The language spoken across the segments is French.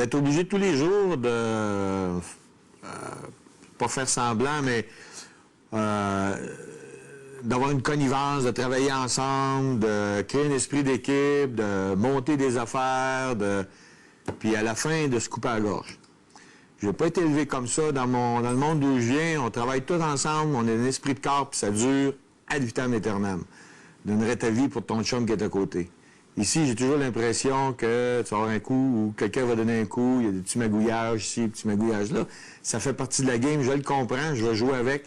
D'être obligé tous les jours de pas faire semblant, mais d'avoir une connivence, de travailler ensemble, de créer un esprit d'équipe, de monter des affaires, puis à la fin, de se couper à la gorge. Je n'ai pas été élevé comme ça. Dans le monde d'où je viens, on travaille tous ensemble, on a un esprit de corps, puis ça dure ad vitam aeternam. Donnerais ta vie pour ton chum qui est à côté. Ici, j'ai toujours l'impression que tu vas avoir un coup ou quelqu'un va donner un coup, il y a des petits magouillages ici, des petits magouillages là. Ça fait partie de la game, je le comprends, je vais jouer avec.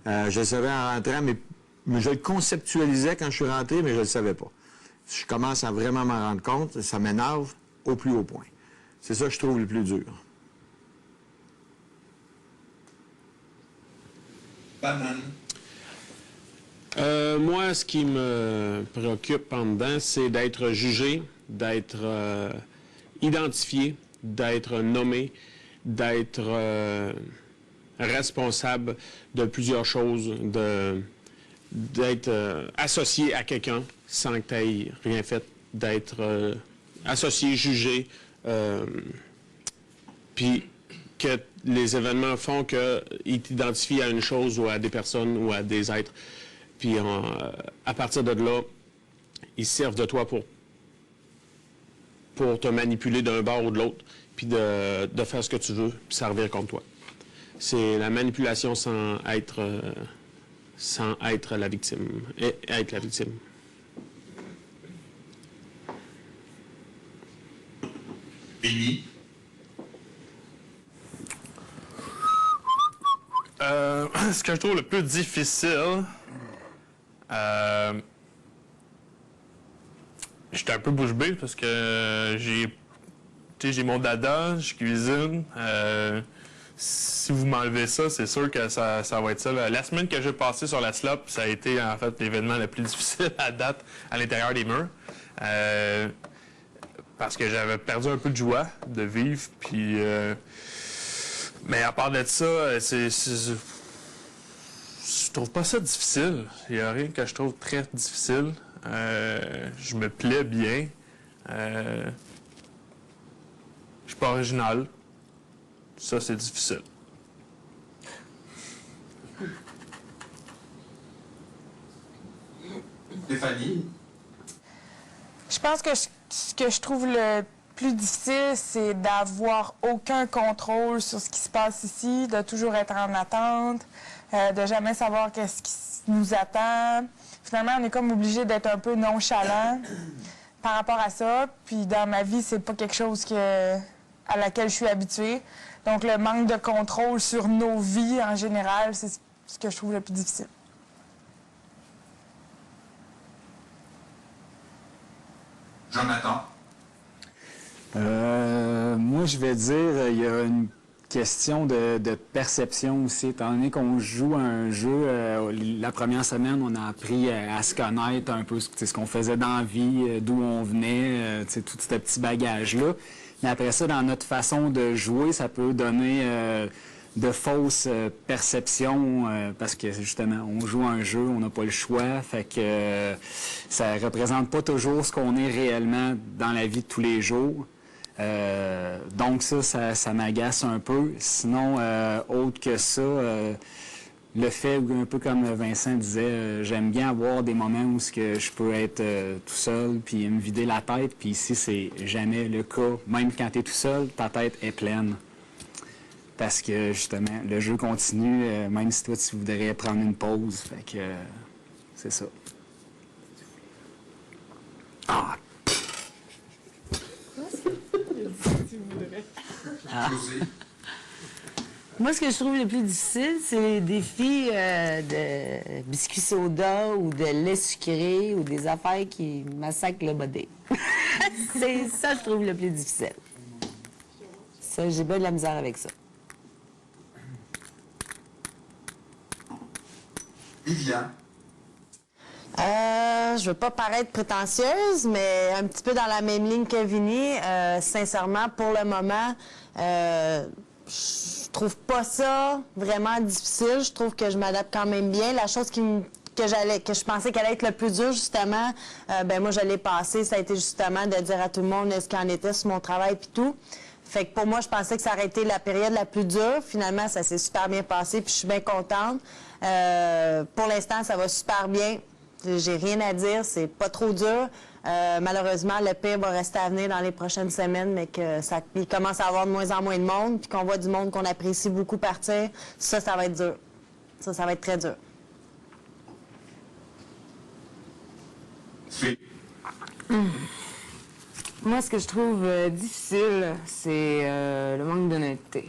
Je le savais en rentrant, mais je le conceptualisais quand je suis rentré, mais je ne le savais pas. Je commence à vraiment m'en rendre compte, ça m'énerve au plus haut point. C'est ça que je trouve le plus dur. Banane. Moi, ce qui me préoccupe en dedans, c'est d'être jugé, d'être identifié, d'être nommé, d'être responsable de plusieurs choses, d'être associé à quelqu'un sans que tu aies rien fait, d'être associé, jugé, puis que les événements font qu'ils t'identifient à une chose ou à des personnes ou à des êtres. Puis à partir de là, ils servent de toi pour te manipuler d'un bord ou de l'autre, puis de faire ce que tu veux, puis ça revient contre toi. C'est la manipulation sans être la victime, et être la victime. Béni. Ce que je trouve le plus difficile, j'étais un peu bouche bée parce que j'ai mon dada, je cuisine. Si vous m'enlevez ça, c'est sûr que ça va être ça. La semaine que j'ai passée sur la slope, ça a été en fait l'événement le plus difficile à date à l'intérieur des murs. Parce que j'avais perdu un peu de joie de vivre. Puis, mais à part de ça, je trouve pas ça difficile. Il n'y a rien que je trouve très difficile. Je me plais bien. Je suis pas original. Ça, c'est difficile. Stéphanie. Je pense que ce que je trouve le plus difficile, c'est d'avoir aucun contrôle sur ce qui se passe ici, de toujours être en attente, de jamais savoir qu'est-ce qui nous attend. Finalement, on est comme obligé d'être un peu nonchalant par rapport à ça. Puis dans ma vie, c'est pas quelque chose à laquelle je suis habituée. Donc le manque de contrôle sur nos vies en général, c'est ce que je trouve le plus difficile. Jonathan. Moi, je vais dire, il y a une question de perception aussi. Étant donné qu'on joue à un jeu, la première semaine, on a appris à se connaître un peu ce qu'on faisait dans la vie, d'où on venait, tout ce petit bagage-là. Mais après ça, dans notre façon de jouer, ça peut donner de fausses perceptions parce que, justement, on joue à un jeu, on n'a pas le choix. Fait que ça représente pas toujours ce qu'on est réellement dans la vie de tous les jours. Donc ça m'agace un peu. Sinon, autre que ça, le fait, un peu comme Vincent disait, j'aime bien avoir des moments où je peux être tout seul puis me vider la tête. Puis ici, c'est jamais le cas. Même quand tu es tout seul, ta tête est pleine. Parce que, justement, le jeu continue, même si toi, tu voudrais prendre une pause. Fait que c'est ça. Ah! Ah. Moi, ce que je trouve le plus difficile, c'est les défis de biscuits soda ou de lait sucré ou des affaires qui massacrent le body. C'est ça que je trouve le plus difficile. Ça, j'ai bien de la misère avec ça. Viviane. Je veux pas paraître prétentieuse, mais un petit peu dans la même ligne que Vinny. Sincèrement, pour le moment, je trouve pas ça vraiment difficile. Je trouve que je m'adapte quand même bien. La chose que je pensais qu'elle allait être le plus dur, justement, moi, je l'ai passé. Ça a été justement de dire à tout le monde ce qu'en était sur mon travail puis tout. Fait que pour moi, je pensais que ça aurait été la période la plus dure. Finalement, ça s'est super bien passé, puis je suis bien contente. Pour l'instant, ça va super bien. J'ai rien à dire, c'est pas trop dur. Malheureusement, le pire va rester à venir dans les prochaines semaines, mais il commence à avoir de moins en moins de monde, puis qu'on voit du monde qu'on apprécie beaucoup partir. Ça va être dur. Ça va être très dur. Moi, ce que je trouve difficile, c'est le manque d'honnêteté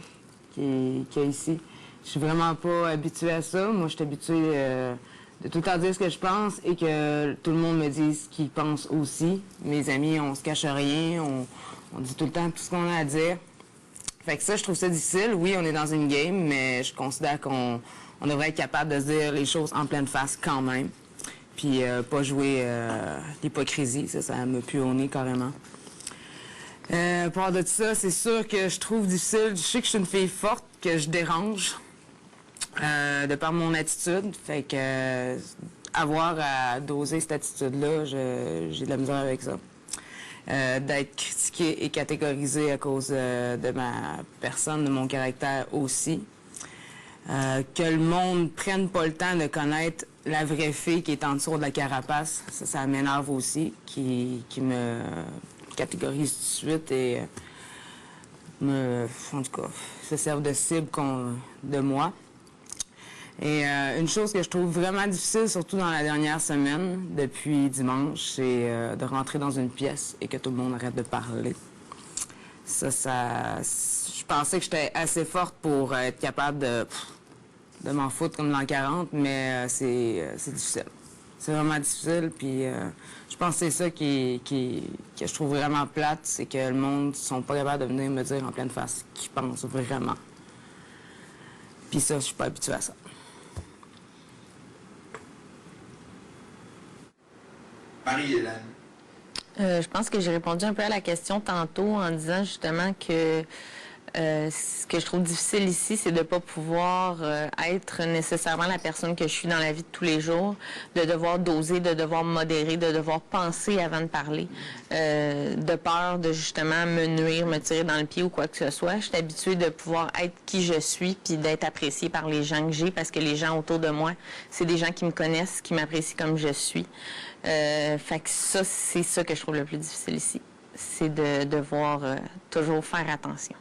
qu'il y a ici. Je suis vraiment pas habituée à ça. Moi, je suis habituée de tout le temps dire ce que je pense et que tout le monde me dise ce qu'il pense aussi. Mes amis, on se cache rien, on dit tout le temps tout ce qu'on a à dire. Fait que ça, je trouve ça difficile. Oui, on est dans une game, mais je considère qu'on devrait être capable de se dire les choses en pleine face quand même. Puis pas jouer l'hypocrisie, ça me pue au nez carrément. Pour de ça, c'est sûr que je trouve difficile. Je sais que je suis une fille forte, que je dérange de par mon attitude. Fait que avoir à doser cette attitude-là, j'ai de la misère avec ça. D'être critiquée et catégorisée à cause de ma personne, de mon caractère aussi. Que le monde prenne pas le temps de connaître la vraie fille qui est en dessous de la carapace, ça m'énerve aussi, qui me catégorise tout de suite et en tout cas, se servent de cible de moi. Et une chose que je trouve vraiment difficile, surtout dans la dernière semaine, depuis dimanche, c'est de rentrer dans une pièce et que tout le monde arrête de parler. Je pensais que j'étais assez forte pour être capable de m'en foutre comme dans 40, mais c'est difficile. C'est vraiment difficile, puis je pense que c'est ça que je trouve vraiment plate, c'est que le monde ne sont pas capables de venir me dire en pleine face ce qu'ils pensent vraiment. Puis ça, je suis pas habituée à ça. Marie-Hélène. Je pense que j'ai répondu un peu à la question tantôt en disant justement que ce que je trouve difficile ici, c'est de ne pas pouvoir être nécessairement la personne que je suis dans la vie de tous les jours, de devoir doser, de devoir modérer, de devoir penser avant de parler, de peur de justement me nuire, me tirer dans le pied ou quoi que ce soit. Je suis habituée de pouvoir être qui je suis puis d'être appréciée par les gens que j'ai parce que les gens autour de moi, c'est des gens qui me connaissent, qui m'apprécient comme je suis. Fait que ça, c'est ça que je trouve le plus difficile ici. C'est de devoir toujours faire attention.